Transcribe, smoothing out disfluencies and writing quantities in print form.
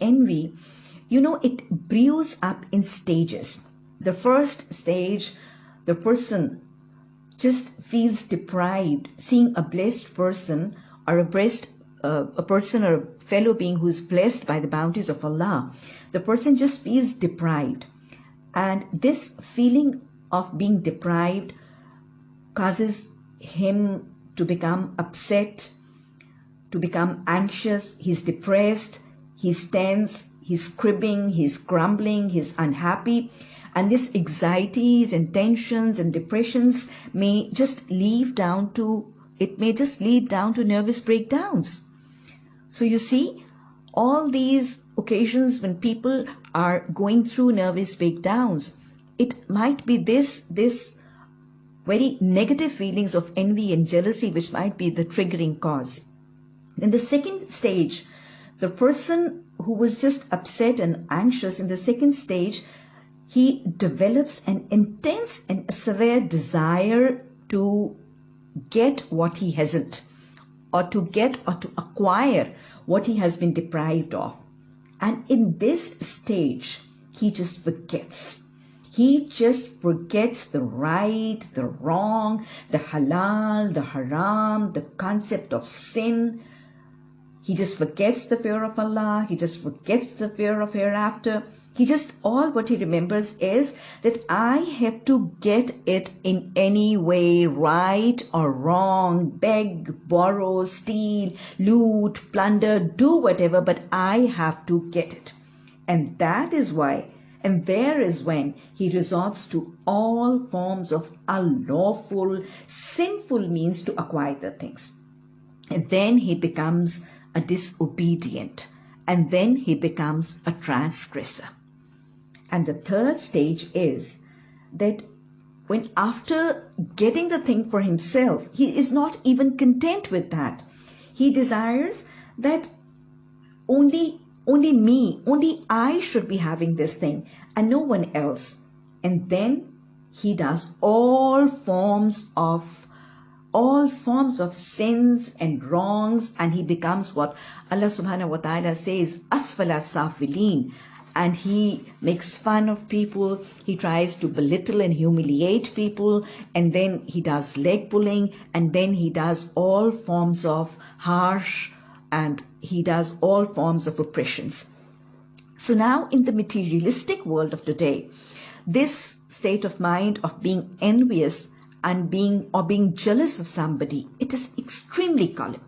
Envy, it brews up in stages. The first stage, the person just feels deprived seeing a blessed person or a person or a fellow being who's blessed by the bounties of Allah. The person just feels deprived, and this feeling of being deprived causes him to become upset, to become anxious. He's depressed, he's tense, he's cribbing, he's grumbling, he's unhappy. And these anxieties and tensions and depressions may just lead down to nervous breakdowns. So you see, all these occasions when people are going through nervous breakdowns, it might be this very negative feelings of envy and jealousy which might be the triggering cause. In the second stage, the person who was just upset and anxious, in the second stage, he develops an intense and severe desire to get what he hasn't, or to acquire what he has been deprived of. And in this stage, he just forgets. He just forgets the right, the wrong, the halal, the haram, the concept of sin. He just forgets the fear of Allah. He just forgets the fear of hereafter. All what he remembers is that I have to get it in any way, right or wrong, beg, borrow, steal, loot, plunder, do whatever, but I have to get it. And that is why, and there is when he resorts to all forms of unlawful, sinful means to acquire the things. And then he becomes a disobedient, and then he becomes a transgressor. And the third stage is that when after getting the thing for himself, he is not even content with that. He desires that only I should be having this thing and no one else. And then he does all forms of sins and wrongs, and he becomes what Allah subhanahu wa ta'ala says, asfala safilin. And he makes fun of people, he tries to belittle and humiliate people, and then he does leg pulling, and then he does all forms of harsh, and he does all forms of oppressions. So now in the materialistic world of today, this state of mind of being envious and being jealous of somebody, it is extremely common.